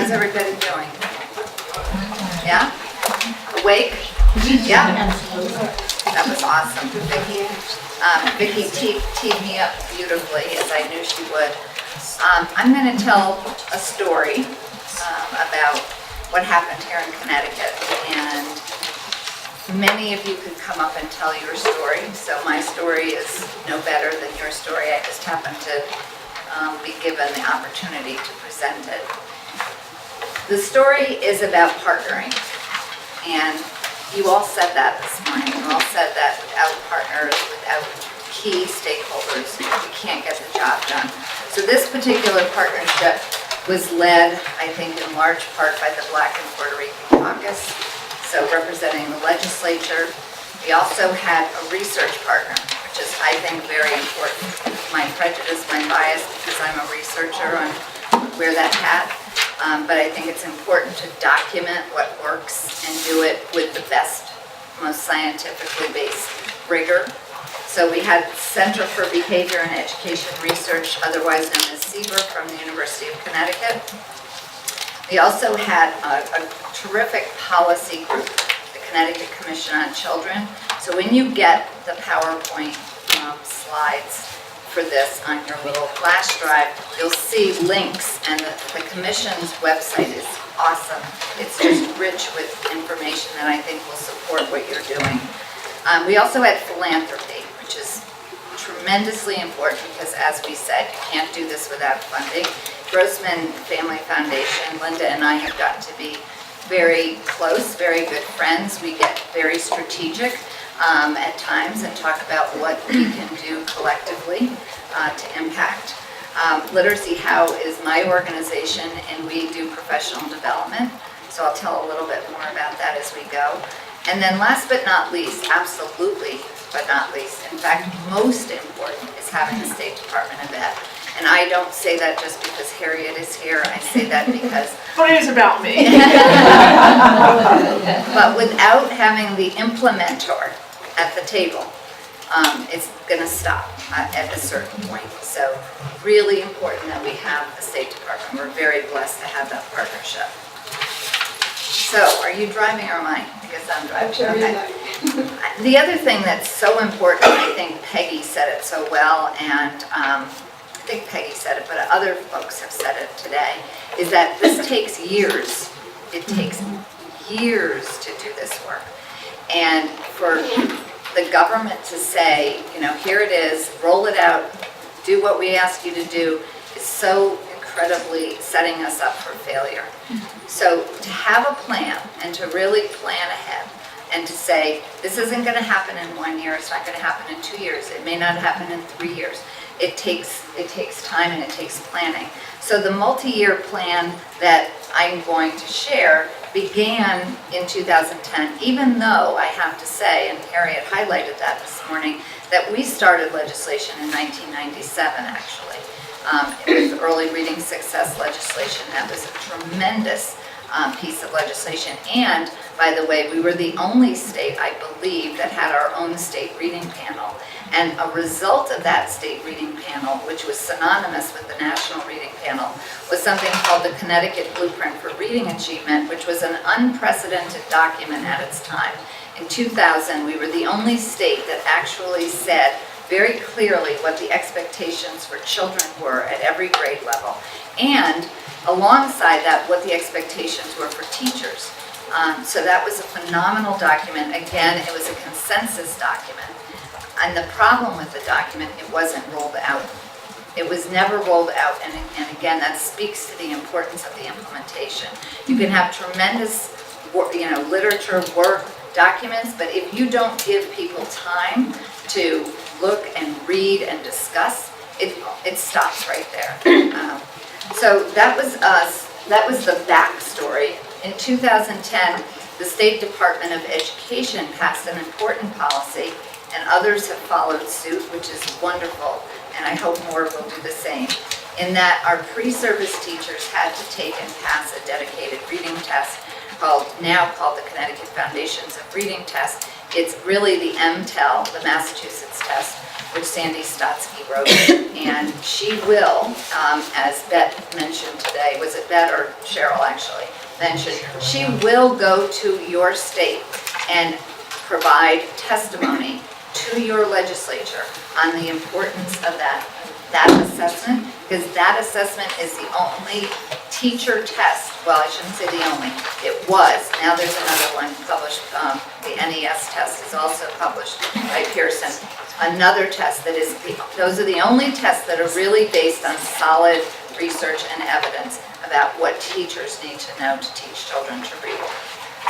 How's everybody doing? Yeah? Awake? Yeah? That was awesome, Vicki. Vicki teed me up beautifully, as I knew she would. I'm going to tell a story about what happened here in Connecticut, and many of you could come up and tell your story, so my story is no better than your story. I just happen to be given the opportunity to present it. The story is about partnering, and you all said that this morning. You all said that without partners, without key stakeholders, we can't get the job done. So this particular partnership was led, I think, in large part by the Black and Puerto Rican Caucus, so representing the legislature. We also had a research partner, which is, I think, very important. My prejudice, my bias, because I'm a researcher, I wear that hat. But I think it's important to document what works and do it with the best, most scientifically based rigor. So we had Center for Behavior and Education Research, otherwise known as CBER, from the University of Connecticut. We also had a terrific policy group, the Connecticut Commission on Children. So when you get the PowerPoint slides for this on your little flash drive, you'll see links, and the Commission's website is awesome. It's just rich with information that I think will support what you're doing. We also had philanthropy, which is tremendously important because, as we said, you can't do this without funding. Grossman Family Foundation, Linda and I have gotten to be very close, very good friends. We get very strategic at times and talk about what we can do collectively to impact. Literacy How is my organization, and we do professional development. So I'll tell a little bit more about that as we go. And then last but not least, absolutely but not least, in fact, most important, is having a State Department of Ed. And I don't say that just because Harriet is here. I say that because... But it is about me. But without having the implementer at the table, it's going to stop at a certain point. So really important that we have the State Department. We're very blessed to have that partnership. So are you driving or am I? Because I'm driving. Okay. The other thing that's so important, I think Peggy said it so well, and I think Peggy said it, but other folks have said it today, is that this takes years. It takes years to do this work. And for the government to say, you know, here it is, roll it out, do what we ask you to do, is so incredibly setting us up for failure. So to have a plan and to really plan ahead and to say, this isn't going to happen in 1 year, it's not going to happen in 2 years, it may not happen in 3 years. It takes time and it takes planning. So the multi-year plan that I'm going to share began in 2010, even though I have to say, and Harriet highlighted that this morning, that we started legislation in 1997 actually. It was early reading success legislation. That was a tremendous piece of legislation. And by the way, we were the only state, I believe, that had our own state reading panel. And a result of that state reading panel, which was synonymous with the National Reading Panel, was something called the Connecticut Blueprint for Reading Achievement, which was an unprecedented document at its time. In 2000, we were the only state that actually said very clearly what the expectations for children were at every grade level. And alongside that, what the expectations were for teachers. So that was a phenomenal document. Again, it was a consensus document. And the problem with the document, it wasn't rolled out. It was never rolled out, and again, that speaks to the importance of the implementation. You can have tremendous, literature, work, documents, but if you don't give people time to look and read and discuss, it stops right there. So that was us. That was the backstory. In 2010, the State Department of Education passed an important policy, and others have followed suit, which is wonderful, and I hope more will do the same, in that our pre-service teachers had to take and pass a dedicated reading test now called the Connecticut Foundations of Reading Test, It's really the MTEL, the Massachusetts test, which Sandy Stotsky wrote. And she will, as Beth mentioned today, was it Beth or Cheryl actually mentioned, she will go to your state and provide testimony to your legislature on the importance of that assessment, because that assessment is the only teacher test. Well, I shouldn't say the only. It was. Now there's another one published. The NES test is also published by Pearson. Another test that is, those are the only tests that are really based on solid research and evidence about what teachers need to know to teach children to read.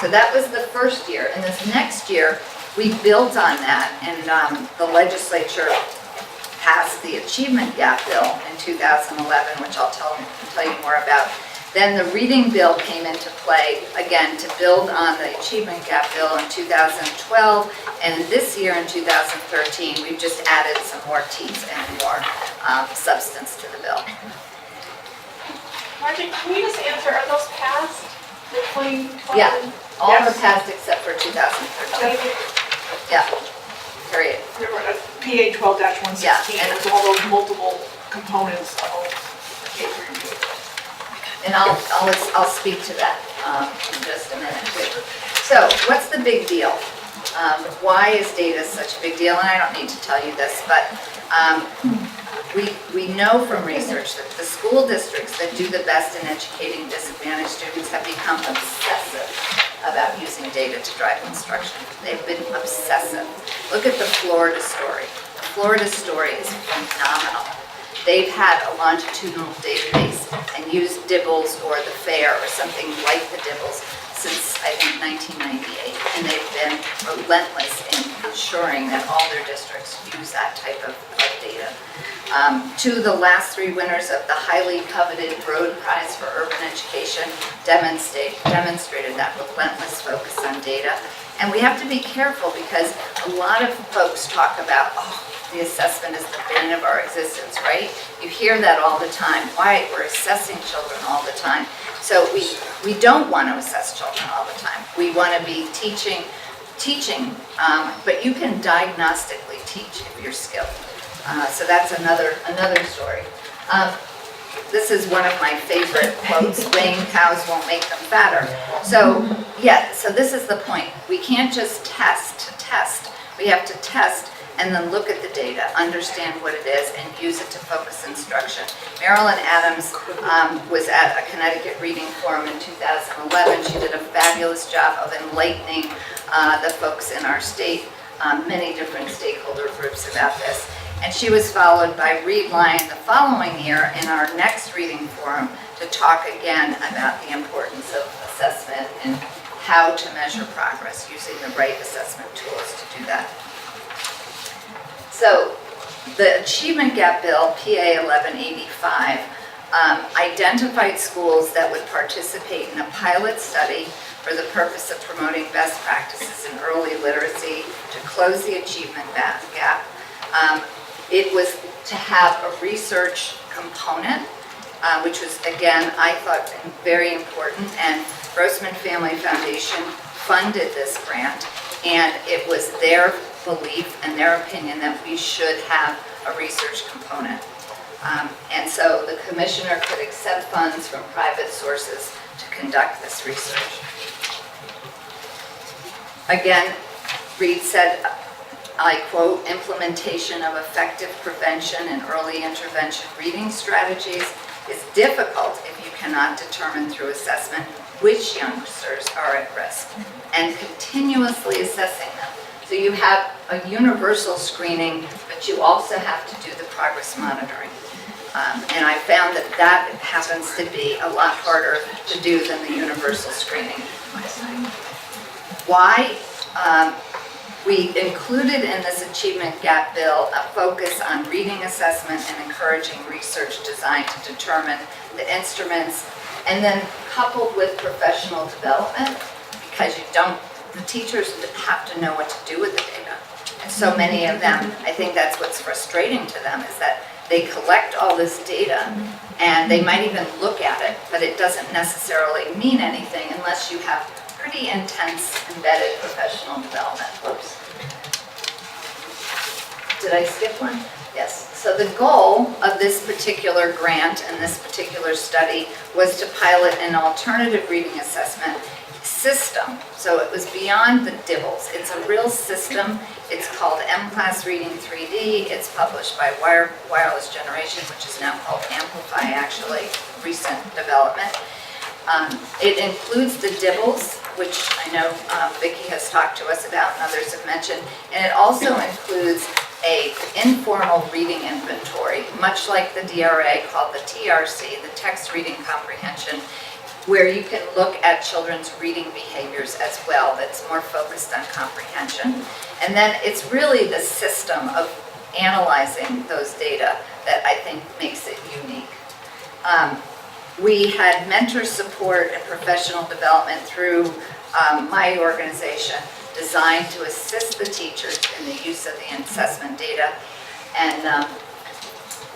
So that was the first year. And this next year, we built on that, and the legislature passed the Achievement Gap Bill in 2011, which I'll tell you more about. Then the Reading Bill came into play, again, to build on the Achievement Gap Bill in 2012, and this year in 2013, we've just added some more teeth and more substance to the bill. Margie, can you just answer, are those passed? The 2012? Yeah, all Yes. are passed except for 2013. Yeah, period. PA 12-116 Yeah, with all those multiple components of case review. And I'll speak to that in just a minute too. So what's the big deal? Why is data such a big deal? And I don't need to tell you this, but we know from research that the school districts that do the best in educating disadvantaged students have become obsessive about using data to drive instruction. They've been obsessive. Look at the Florida story. The Florida story is phenomenal. They've had a longitudinal database and used Dibbles or the FAIR or something like the Dibbles since, I think, 1998. And they've been relentless in ensuring that all their districts use that type of data. Two of the last three winners of the highly coveted Broad Prize for Urban Education demonstrated that relentless focus on data. And we have to be careful because a lot of folks talk about, the assessment is the bane of our existence, right? You hear that all the time. Why? We're assessing children all the time. So we don't want to assess children all the time. We want to be teaching, but you can diagnostically teach if you're skilled. So that's another story. This is one of my favorite quotes, weighing cows won't make them fatter. So this is the point. We can't just test to test. We have to test and then look at the data, understand what it is, and use it to focus instruction. Marilyn Adams was at a Connecticut Reading Forum in 2011. She did a fabulous job of enlightening the folks in our state, many different stakeholder groups about this. And she was followed by Reed Lyon the following year in our next reading forum to talk again about the importance of assessment and how to measure progress using the right assessment tools to do that. So the Achievement Gap Bill, PA 1185, identified schools that would participate in a pilot study for the purpose of promoting best practices in early literacy to close the achievement gap. It was to have a research component, which was, again, I thought very important, and Grossman Family Foundation funded this grant, and it was their belief and their opinion that we should have a research component. And so the commissioner could accept funds from private sources to conduct this research. Again, Reed said, I quote, implementation of effective prevention and early intervention reading strategies is difficult if you cannot determine through assessment which youngsters are at risk and continuously assessing them. So you have a universal screening, but you also have to do the progress monitoring. And I found that that happens to be a lot harder to do than the universal screening. Why? We included in this Achievement Gap Bill a focus on reading assessment and encouraging research designed to determine the instruments, and then coupled with professional development, because the teachers have to know what to do with the data. And so many of them, I think that's what's frustrating to them, is that they collect all this data and they might even look at it, but it doesn't necessarily mean anything unless you have pretty intense embedded professional development. Whoops. Did I skip one? Yes. So the goal of this particular grant and this particular study was to pilot an alternative reading assessment system. So it was beyond the dibbles. It's a real system. It's called M-Class Reading 3D. It's published by Wireless Generation, which is now called Amplify, actually, recent development. It includes the dibbles, which I know Vicki has talked to us about and others have mentioned, and it also includes an informal reading inventory, much like the DRA, called the TRC, the Text Reading Comprehension, where you can look at children's reading behaviors as well, that's more focused on comprehension. And then it's really the system of analyzing those data that I think makes it unique. We had mentor support and professional development through my organization, designed to assist the teachers in the use of the assessment data. And the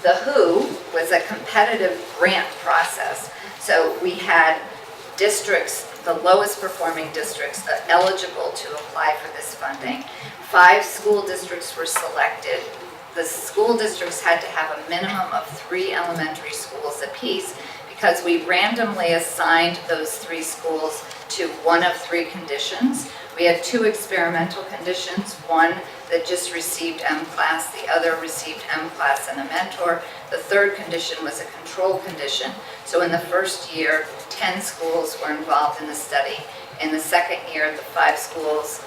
WHO was a competitive grant process. So we had districts, the lowest performing districts, eligible to apply for this funding. 5 school districts were selected. The school districts had to have a minimum of 3 elementary schools apiece, because we randomly assigned those 3 schools to one of 3 conditions. We had 2 experimental conditions, one that just received M-Class, the other received M-Class and a mentor. The 3rd condition was a control condition. So in the first year, 10 schools were involved in the study. In the second year, the 5 schools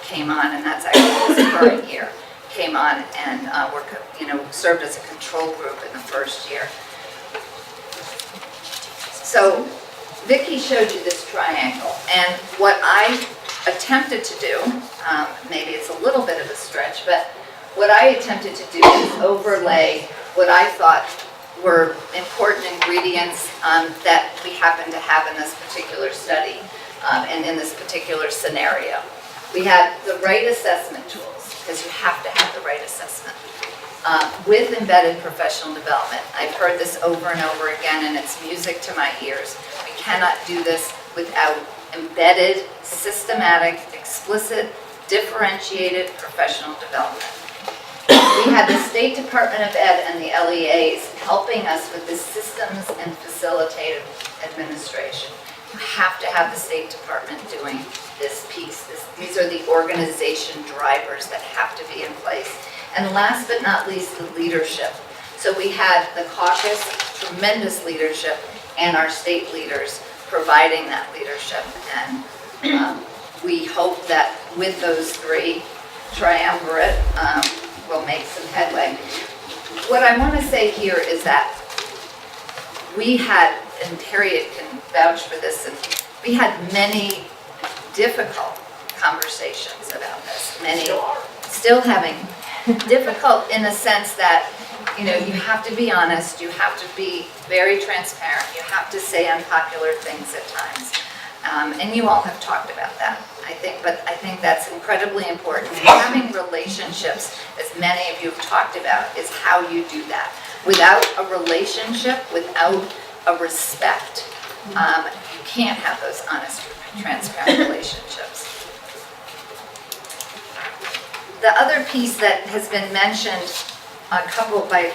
came on, and that's actually this current year, came on and served as a control group in the first year. So Vicki showed you this triangle, and what I attempted to do, maybe it's a little bit of a stretch, but what I attempted to do is overlay what I thought were important ingredients that we happen to have in this particular study and in this particular scenario. We had the right assessment tools, because you have to have the right assessment. With embedded professional development. I've heard this over and over again, and it's music to my ears. We cannot do this without embedded, systematic, explicit, differentiated professional development. We had the State Department of Ed and the LEAs helping us with the systems and facilitative administration. You have to have the State Department doing this piece. These are the organization drivers that have to be in place. And last but not least, the leadership. So we had the caucus, tremendous leadership, and our state leaders providing that leadership. And we hope that with those 3 triumvirate, we'll make some headway. What I want to say here is that we had, and Harriet can vouch for this, and we had many difficult conversations about this. Many still having difficult in the sense that, you have to be honest, you have to be very transparent, you have to say unpopular things at times. And you all have talked about that, I think that's incredibly important. And having relationships, as many of you have talked about, is how you do that. Without a relationship, without a respect, you can't have those honest, transparent relationships. The other piece that has been mentioned by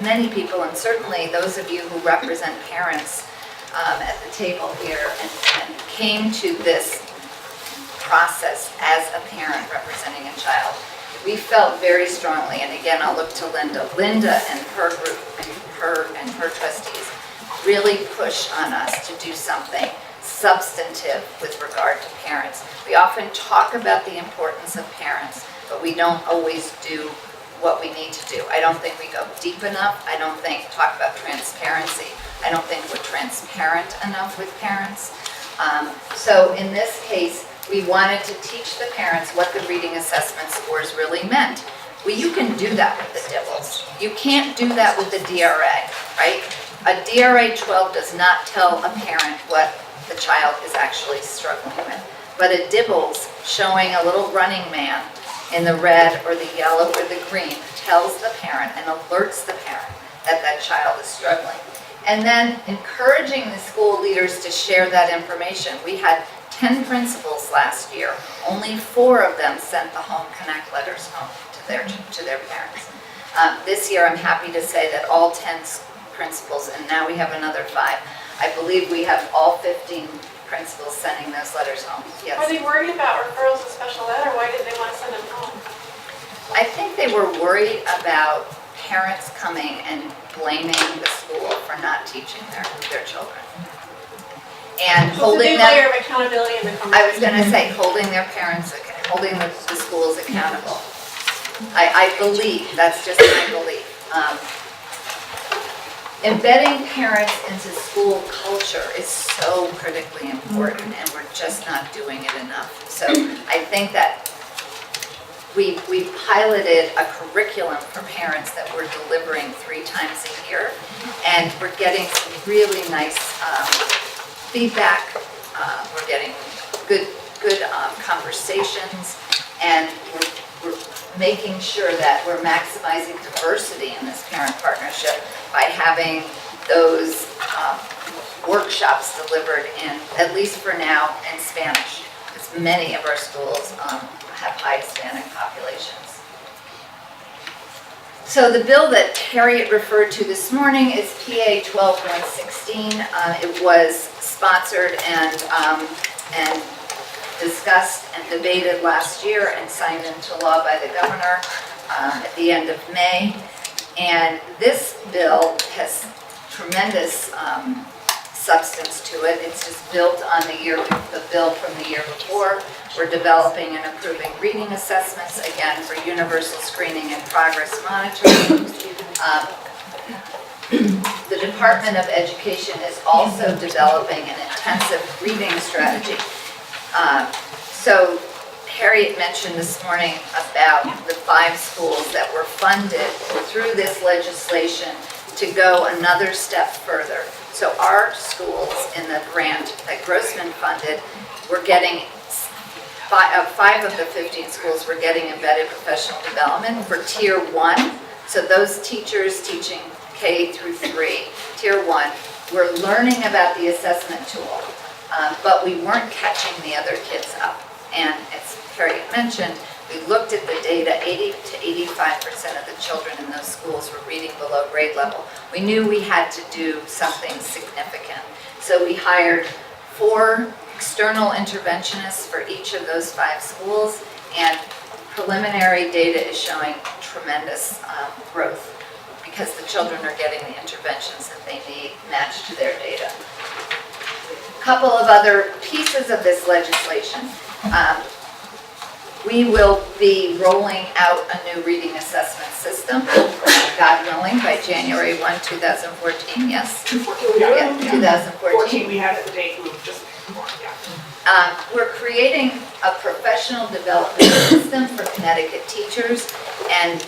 many people, and certainly those of you who represent parents at the table here and came to this process as a parent representing a child, we felt very strongly, and again I'll look to Linda. Linda and her group and her trustees really push on us to do something substantive with regard to parents. We often talk about the importance of parents, but we don't always do what we need to do. I don't think we go deep enough. I don't think talk about transparency. I don't think we're transparent enough with parents. So in this case, we wanted to teach the parents what the reading assessment scores really meant. Well, you can do that with the dibbles. You can't do that with the DRA, right? A DRA 12 does not tell a parent what the child is actually struggling with. But a dibbles showing a little running man in the red or the yellow or the green tells the parent and alerts the parent that that child is struggling. And then encouraging the school leaders to share that information. We had 10 principals last year, only 4 of them sent the Home Connect letters home to their parents. This year, I'm happy to say that all 10 principals, and now we have another 5. I believe we have all 15 principals sending those letters home. Yes. Are they worried about referrals to special ed, or why did they want to send them home? I think they were worried about parents coming and blaming the school for not teaching their children. And So holding it's a new layer them, of accountability in the conversation. I was gonna say, holding their parents, holding the schools accountable. I believe, that's just my belief. Embedding parents into school culture is so critically important, and we're just not doing it enough. So I think that we piloted a curriculum for parents that we're delivering 3 times a year, and we're getting some really nice feedback. We're getting good conversations, and we're making sure that we're maximizing diversity in this parent partnership by having those workshops delivered in, at least for now, in Spanish, because many of our schools have high Hispanic populations. So the bill that Harriet referred to this morning is PA 12116. It was sponsored and discussed and debated last year and signed into law by the governor at the end of May. And this bill has tremendous substance to it. It's just built on the bill from the year before. We're developing and approving reading assessments, again, for universal screening and progress monitoring. The Department of Education is also developing an intensive reading strategy. So Harriet mentioned this morning about the 5 schools that were funded through this legislation to go another step further. So our schools in the grant that Grossman funded, we're getting 5 of the 15 schools were getting embedded professional development for Tier 1. So those teachers teaching K through 3, Tier 1, we're learning about the assessment tool, but we weren't catching the other kids up. And as Harriet mentioned, we looked at the data, 80 to 85% of the children in those schools were reading below grade level. We knew we had to do something significant. So we hired 4 external interventionists for each of those 5 schools, and preliminary data is showing tremendous growth because the children are getting the interventions that they need matched to their data. A couple of other pieces of this legislation. We will be rolling out a new reading assessment system, God willing, by January 1, 2014, yes? 2014. We had it the date, we were just, We're creating a professional development system for Connecticut teachers and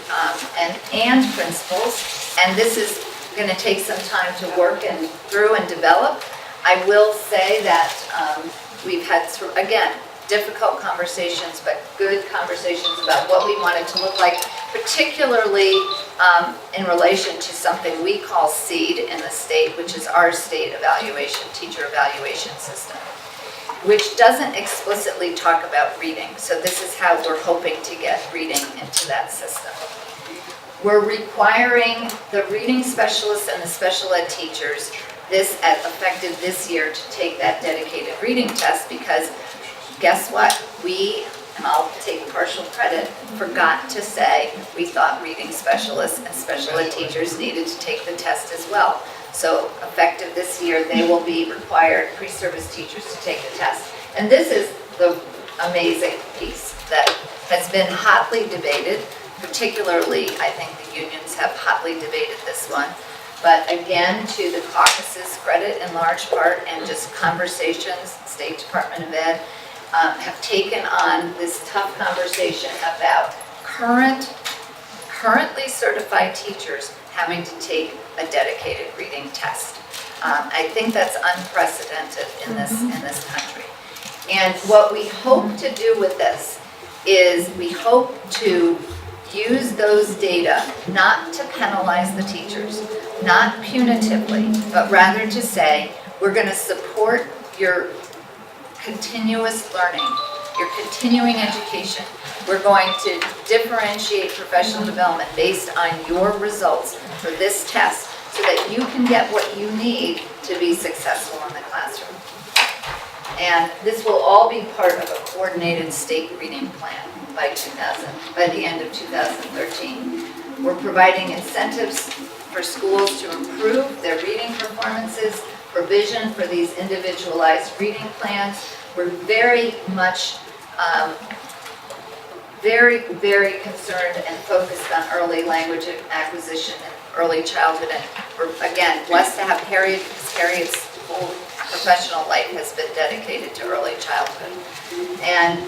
principals, and this is going to take some time to work through and develop. I will say that we've had, again, difficult conversations, but good conversations about what we want it to look like, particularly in relation to something we call SEED in the state, which is our state evaluation, teacher evaluation system, which doesn't explicitly talk about reading. So this is how we're hoping to get reading into that system. We're requiring the reading specialists and the special ed teachers, effective this year, to take that dedicated reading test, because guess what? We, and I'll take partial credit, forgot to say we thought reading specialists and special ed teachers needed to take the test as well. So effective this year, they will be required, pre-service teachers, to take the test. And this is the amazing piece that has been hotly debated, particularly I think the unions have hotly debated this one. But again, to the caucus's credit in large part, and just conversations, State Department of Ed, have taken on this tough conversation about currently certified teachers having to take a dedicated reading test. I think that's unprecedented in this country. And what we hope to do with this is we hope to use those data not to penalize the teachers, not punitively, but rather to say, we're going to support your continuous learning, your continuing education. We're going to differentiate professional development based on your results for this test so that you can get what you need to be successful in the classroom. And this will all be part of a coordinated state reading plan by the end of 2013. We're providing incentives for schools to improve their reading performances, provision for these individualized reading plans. We're very much very concerned and focused on early language acquisition and early childhood. And we're, again, blessed to have Harriet, because Harriet's whole professional life has been dedicated to early childhood. And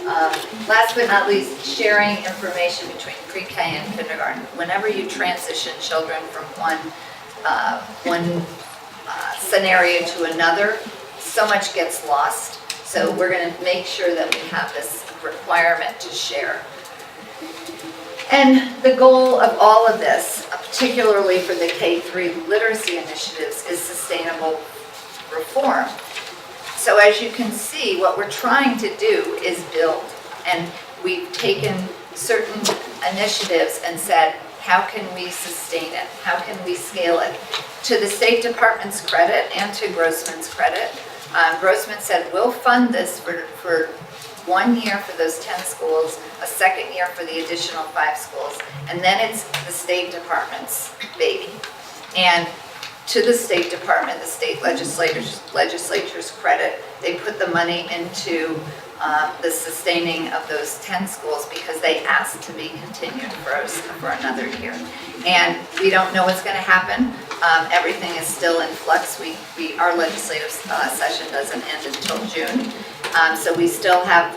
last but not least, sharing information between pre-K and kindergarten. Whenever you transition children from one scenario to another, so much gets lost. So we're going to make sure that we have this requirement to share. And the goal of all of this, particularly for the K-3 literacy initiatives, is sustainable reform. So as you can see, what we're trying to do is build. And we've taken certain initiatives and said, how can we sustain it? How can we scale it? To the State Department's credit and to Grossman's credit, Grossman said, we'll fund this for 1 year for those 10 schools, a second year for the additional 5 schools, and then it's the State Department's baby. And to the State Department, the state legislators credit, they put the money into the sustaining of those 10 schools because they asked to be continued for another year. And we don't know what's going to happen. Everything is still in flux. Our legislative session doesn't end until June. So we still have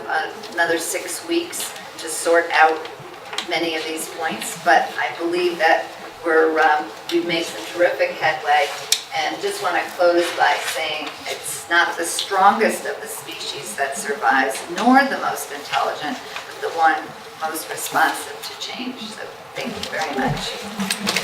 another 6 weeks to sort out many of these points, but I believe that we've made some terrific headway, and just want to close by saying it's not the strongest of the species that survives, nor the most intelligent, but the one most responsive to change. So thank you very much.